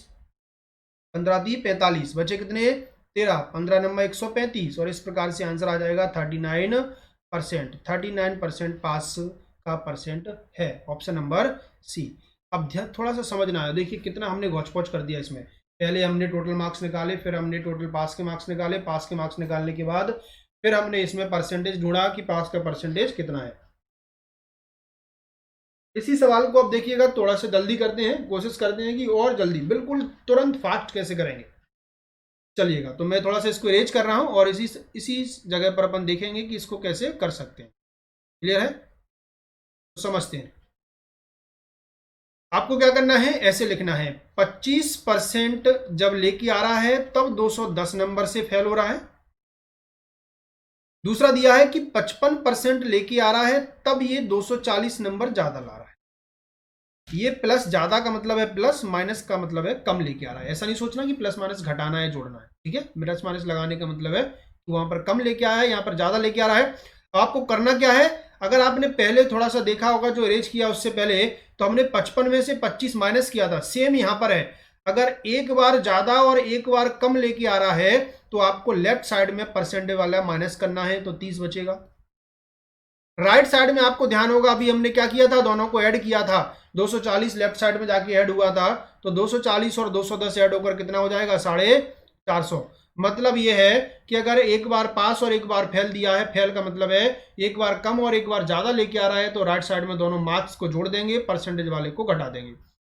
15 × 45 बचे कितने 13, 15 नंबर 135, और इस प्रकार से आंसर आ जाएगा 39%। 39% पास का परसेंट है, ऑप्शन नंबर सी। अब थोड़ा सा समझना है, देखिए कितना हमने गौच पौच कर दिया इसमें। पहले हमने टोटल मार्क्स निकाले, फिर हमने टोटल पास के मार्क्स निकाले, पास के मार्क्स निकालने के बाद फिर हमने इसमें परसेंटेज ढूंढा कि पास का परसेंटेज कितना है। इसी सवाल को अब देखिएगा, थोड़ा सा जल्दी करते हैं, कोशिश करते हैं कि और जल्दी बिल्कुल तुरंत फास्ट कैसे करेंगे। चलिएगा, तो मैं थोड़ा सा इसको इरेज कर रहा हूं और इसी जगह पर अपन देखेंगे कि इसको कैसे कर सकते हैं। क्लियर है? तो समझते हैं। आपको क्या करना है, ऐसे लिखना है, 25% जब लेके आ रहा है तब 210 नंबर से फेल हो रहा है। दूसरा दिया है कि 55% लेके आ रहा है तब ये 240 नंबर ज्यादा ला रहा है। ये प्लस ज्यादा का मतलब है प्लस, माइनस का मतलब है कम लेके आ रहा है। ऐसा नहीं सोचना कि प्लस माइनस घटाना है जोड़ना है, ठीक है। प्लस माइनस लगाने का मतलब है कि वहां पर कम लेके आया है, यहाँ पर ज्यादा लेके आ रहा है। तो आपको करना क्या है, अगर आपने पहले थोड़ा सा देखा होगा जो अरेंज किया उससे पहले, तो हमने 55 में से 25 माइनस किया था, सेम यहां पर है। अगर एक बार ज्यादा और एक बार कम लेके आ रहा है तो आपको लेफ्ट साइड में परसेंटेज वाला माइनस करना है, तो 30 बचेगा। राइट साइड में आपको ध्यान होगा, अभी हमने क्या किया था, दोनों को ऐड किया था, 240 लेफ्ट साइड में जाके ऐड हुआ था, तो 240 और 210 ऐड होकर कितना हो जाएगा, 450। मतलब ये है कि अगर एक बार पास और एक बार फेल दिया है, फेल का मतलब है एक बार कम और एक बार ज्यादा लेके आ रहा है, तो राइट साइड में दोनों मार्क्स को जोड़ देंगे, परसेंटेज वाले को घटा देंगे।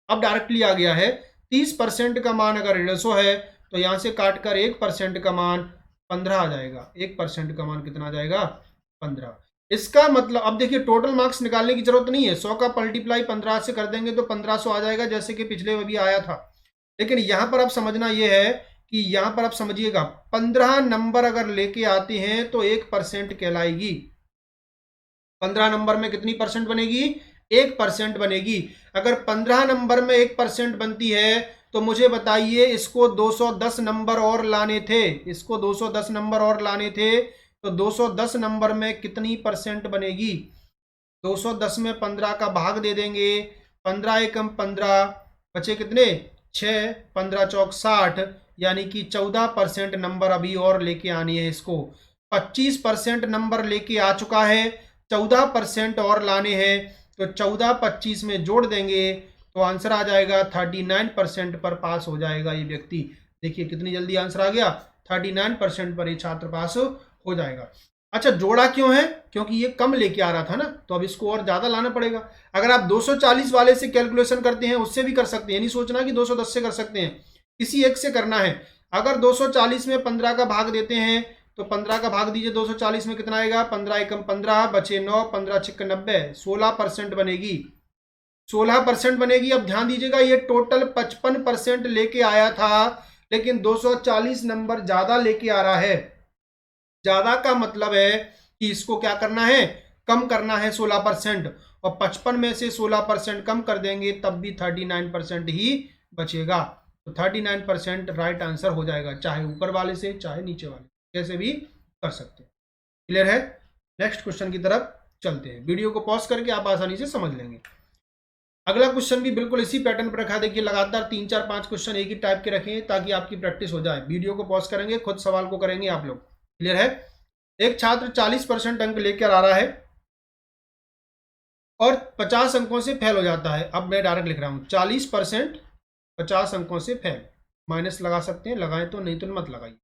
अब डायरेक्टली आ गया है 30% का मान अगर 150 है तो यहां से काटकर 1% का मान 15 आ जाएगा। 1% का मान कितना आ जाएगा, 15। इसका मतलब अब देखिए टोटल मार्क्स निकालने की जरूरत नहीं है, 100 का मल्टीप्लाई 15 से कर देंगे तो 1500 आ जाएगा, जैसे कि पिछले में भी आया था। लेकिन यहां पर आप समझना यह है कि यहां पर आप समझिएगा 15 नंबर अगर लेके आते हैं तो 1% कहलाएगी। 15 नंबर में कितनी परसेंट बनेगी? 1% बनेगी। अगर 15 नंबर में 1% बनती है तो मुझे बताइए इसको 210 नंबर और लाने थे, इसको 210 नंबर और लाने थे, तो 210 नंबर में कितनी परसेंट बनेगी? 210 में 15 का भाग दे देंगे, 15 एकम 15, बचे कितने? 6, 15 चौक 60, यानी कि 14% नंबर अभी और लेके आनी है इसको। 25% नंबर लेके आ चुका है, 14% और लाने हैं, तो 14 25 में जोड़ देंगे तो आंसर आ जाएगा 39% पर पास हो जाएगा ये व्यक्ति। देखिए कितनी जल्दी आंसर आ गया, 39% पर ये छात्र पास हो जाएगा। अच्छा, जोड़ा क्यों है? क्योंकि ये कम लेके आ रहा था ना, तो अब इसको और ज्यादा लाना पड़ेगा। अगर आप 240 वाले से कैलकुलेशन करते हैं उससे भी कर सकते हैं, नहीं सोचना कि 210 से कर सकते हैं, किसी एक से करना है। अगर 240 में 15 का भाग देते हैं तो 15 का भाग दीजिए 240 में, कितना आएगा? 15 एकम 15, बचे 9, 15 छिक 90, 16% बनेगी, 16% बनेगी। अब ध्यान दीजिएगा ये टोटल 55% लेके आया था, लेकिन 240 नंबर ज्यादा लेके आ रहा है। ज्यादा का मतलब है कि इसको क्या करना है? कम करना है 16%, और 55 में से 16% कम कर देंगे तब भी 39% ही बचेगा। तो 39% राइट आंसर हो जाएगा, चाहे ऊपर वाले से चाहे नीचे वाले, कैसे भी कर सकते हैं। क्लियर है? नेक्स्ट क्वेश्चन की तरफ चलते हैं। वीडियो को पॉज करके आप आसानी से समझ लेंगे। अगला क्वेश्चन भी बिल्कुल इसी पैटर्न पर रखा। देखिए लगातार 3 4 5 क्वेश्चन एक ही टाइप के रखें ताकि आपकी प्रैक्टिस हो जाए। वीडियो को पॉज करेंगे, खुद सवाल को करेंगे आप लोग। क्लियर है? एक छात्र 40% अंक लेकर आ रहा है और 50 अंकों से फेल हो जाता है। अब मैं डायरेक्ट लिख रहा हूं 40% 50 अंकों से फेल, माइनस लगा सकते हैं, लगाएं तो, नहीं तो मत लगाइए।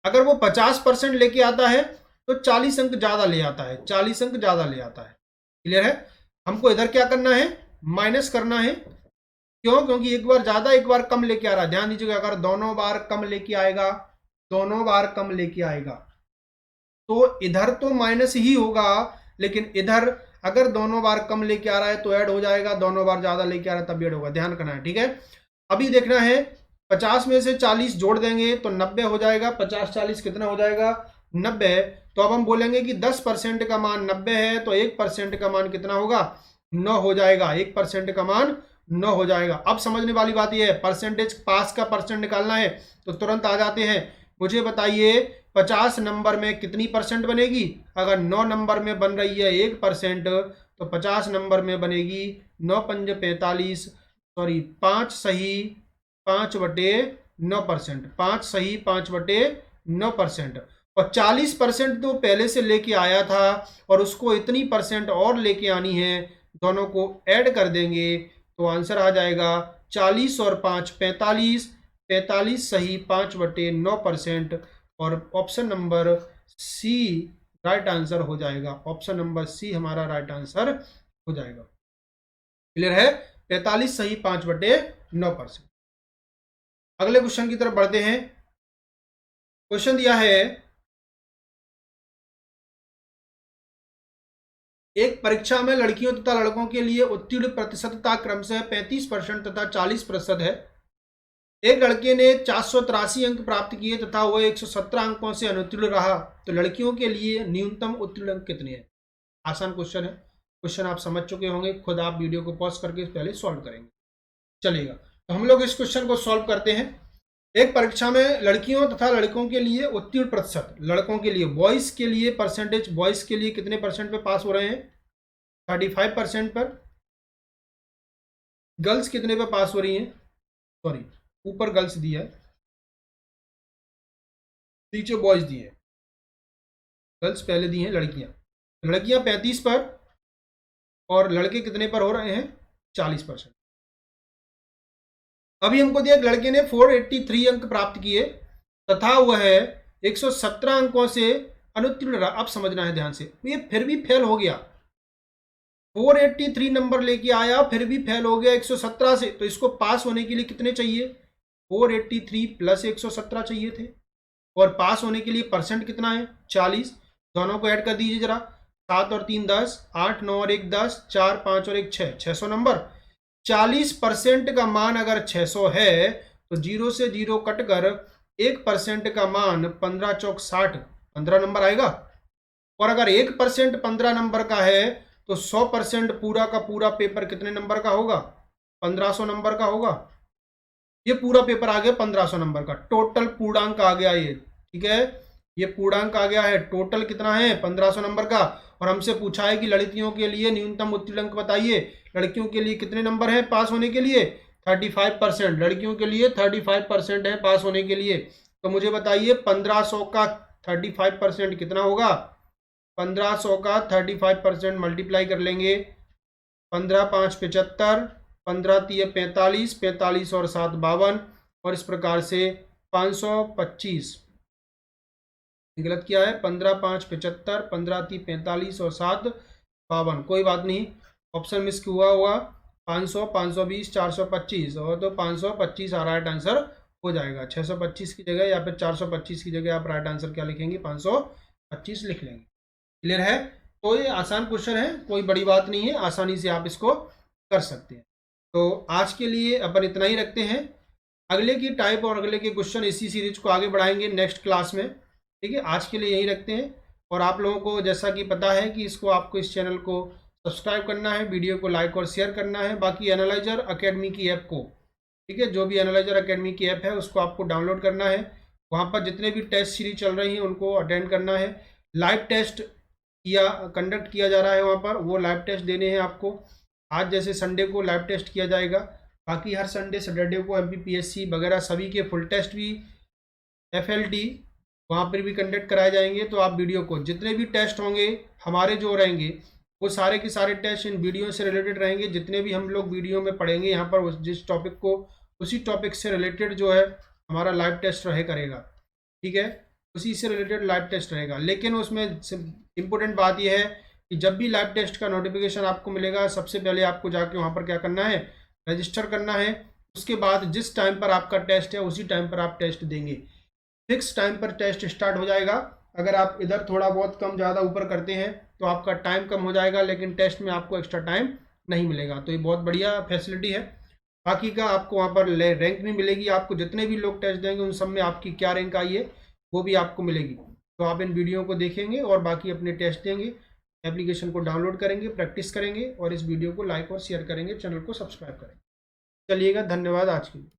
अगर वो 50% लेके आता है तो 40 अंक ज्यादा ले आता है, 40 अंक ज्यादा ले आता है। क्लियर है? हमको इधर क्या करना है? माइनस करना है। क्यों? क्योंकि एक बार ज्यादा एक बार कम लेके आ रहा है। ध्यान दीजिएगा, अगर दोनों बार कम लेके आएगा, दोनों बार कम लेके आएगा तो इधर तो माइनस ही होगा, लेकिन इधर अगर दोनों बार कम लेके आ रहा है तो ऐड हो जाएगा, दोनों बार ज्यादा लेके आ रहा है तब ऐड होगा। ध्यान करना है, ठीक है? अभी देखना है 50 में से 40 जोड़ देंगे तो 90 हो जाएगा। 50 40 कितना हो जाएगा? 90। तो अब हम बोलेंगे कि 10% का मान 90 है, तो 1% का मान कितना होगा? 9 हो जाएगा। 1% का मान 9 हो जाएगा। अब समझने वाली बात यह है, परसेंटेज पास का परसेंट निकालना है तो तुरंत आ जाते हैं। मुझे बताइए 50 नंबर में कितनी परसेंट बनेगी? अगर 9 नंबर में बन रही है 1% तो 50 नंबर में बनेगी 9 पंजे 45, सॉरी 5 सही 5/9%, 5 सही 5/9%। और 40% तो पहले से लेके आया था और उसको इतनी परसेंट और लेके आनी है, दोनों को ऐड कर देंगे तो आंसर आ जाएगा 40 और 5 45, 45 सही 5/9%, और option number C right answer हो जाएगा। ऑप्शन नंबर सी हमारा राइट आंसर हो जाएगा। क्लियर है? 45 सही 5/9%। अगले क्वेश्चन की तरफ बढ़ते हैं। क्वेश्चन दिया है, एक परीक्षा में लड़कियों तथा लड़कों के लिए उत्तीर्ण प्रतिशतता क्रमशः 35% तथा 40% है। एक लड़के ने 483 अंक प्राप्त किए तथा वह 117 अंकों से अनुत्तीर्ण रहा, तो लड़कियों के लिए न्यूनतम उत्तीर्ण अंक कितने हैं? आसान क्वेश्चन है, क्वेश्चन आप समझ चुके होंगे, खुद आप वीडियो को पॉज करके पहले सॉल्व करेंगे, चलेगा। तो हम लोग इस क्वेश्चन को सॉल्व करते हैं। एक परीक्षा में लड़कियों तथा लड़कों के लिए उत्तीर्ण प्रतिशत, लड़कों के लिए बॉयज के लिए परसेंटेज, बॉयज के लिए कितने परसेंट पे पास हो रहे हैं? 35% पर। गर्ल्स कितने पे पास हो रही हैं? सॉरी, ऊपर गर्ल्स दिया है, नीचे बॉयज दिए हैं, गर्ल्स पहले दी हैं, लड़कियां 35 पर और लड़के कितने पर हो रहे हैं? 40%। अभी हमको दिया लड़के ने 483 अंक प्राप्त किए तथा वह 117 अंकों से अनुत्तीर्ण रहा। अब समझना है ध्यान से, ये फिर भी फेल हो गया। 483 नंबर लेके आया फिर भी फेल हो गया 117 से, तो इसको पास होने के लिए कितने चाहिए? 483 प्लस 117 चाहिए थे, और पास होने के लिए परसेंट कितना है? 40। दोनों को ऐड कर दीजिए जरा, 7 और 3 10, 8 9 और 1 10, 4 5 और 1 6, 600 नंबर। 40% का मान अगर 600 है तो 0 से 0 कटकर 1% का मान 15 चौक 60, 15 नंबर आएगा। और अगर 1% 15 नंबर का है तो 100% पूरा का पूरा पेपर कितने नंबर का होगा? 1500 नंबर का होगा। ये पूरा पेपर आ गया 1500 नंबर का, टोटल पूर्णांक आ गया ये, ठीक है। ये पूर्णांक आ गया है, टोटल कितना है? 1500 नंबर का। और हमसे पूछा है कि लड़कियों के लिए न्यूनतम उत्तीर्ण अंक बताइए। लड़कियों के लिए कितने नंबर है पास होने के लिए? 35%। लड़कियों के लिए 35% है पास होने के लिए। तो मुझे बताइए 1500 का 35% कितना होगा? 1500 का 35% मल्टीप्लाई कर लेंगे। 15 5 75, 15 3 45, 45 और 7 52, और इस प्रकार से 525। गलत किया है, 15 5 75, 15 3 45 और 7 52। कोई बात नहीं, ऑप्शन मिस हुआ होगा। 500 520 425, और तो 525 राइट आंसर हो जाएगा। 625 की जगह या फिर 425 की जगह आप राइट आंसर क्या लिखेंगे? 525 लिख लेंगे। क्लियर है? तो ये आसान क्वेश्चन है, कोई बड़ी बात नहीं है, आसानी से आप इसको कर सकते हैं। तो आज के लिए अपन इतना ही रखते हैं। अगले की टाइप और अगले के क्वेश्चन इसी सीरीज को आगे बढ़ाएंगे नेक्स्ट क्लास में, ठीक है। आज के लिए यही रखते हैं। और आप लोगों को जैसा कि पता है कि इसको आपको इस चैनल को सब्सक्राइब करना है, वीडियो को लाइक और शेयर करना है। बाकी एनालाइजर अकेडमी की ऐप को, ठीक है, जो भी एनालाइजर अकेडमी की ऐप है उसको आपको डाउनलोड करना है। वहाँ पर जितने भी टेस्ट सीरीज चल रही हैं उनको अटेंड करना है। लाइव टेस्ट कंडक्ट किया जा रहा है वहाँ पर, वो लाइव टेस्ट देने हैं आपको। आज जैसे संडे को लाइव टेस्ट किया जाएगा, बाकी हर संडे सैटरडे को MPPSC वगैरह सभी के फुल टेस्ट भी, FLT वहाँ पर भी कंडक्ट कराए जाएंगे। तो आप वीडियो को, जितने भी टेस्ट होंगे हमारे जो रहेंगे वो सारे के सारे टेस्ट इन वीडियो से रिलेटेड रहेंगे। जितने भी हम लोग वीडियो में पढ़ेंगे यहाँ पर जिस टॉपिक को, उसी टॉपिक से रिलेटेड जो है हमारा लाइव टेस्ट रहे करेगा, ठीक है। उसी से रिलेटेड लाइव टेस्ट रहेगा। लेकिन उसमें इम्पोर्टेंट बात यह है कि जब भी लाइव टेस्ट का नोटिफिकेशन आपको मिलेगा, सबसे पहले आपको जाके वहाँ पर क्या करना है? रजिस्टर करना है। उसके बाद जिस टाइम पर आपका टेस्ट है उसी टाइम पर आप टेस्ट देंगे। फिक्स टाइम पर टेस्ट स्टार्ट हो जाएगा। अगर आप इधर थोड़ा बहुत कम ज़्यादा ऊपर करते हैं तो आपका टाइम कम हो जाएगा, लेकिन टेस्ट में आपको एक्स्ट्रा टाइम नहीं मिलेगा। तो ये बहुत बढ़िया फैसिलिटी है। बाकी का आपको वहाँ पर रैंक भी मिलेगी। आपको जितने भी लोग टेस्ट देंगे उन सब में आपकी क्या रैंक आई है वो भी आपको मिलेगी। तो आप इन वीडियो को देखेंगे और बाकी अपने टेस्ट देंगे, एप्लीकेशन को डाउनलोड करेंगे, प्रैक्टिस करेंगे और इस वीडियो को लाइक और शेयर करेंगे, चैनल को सब्सक्राइब करेंगे। चलिएगा, धन्यवाद आज के लिए।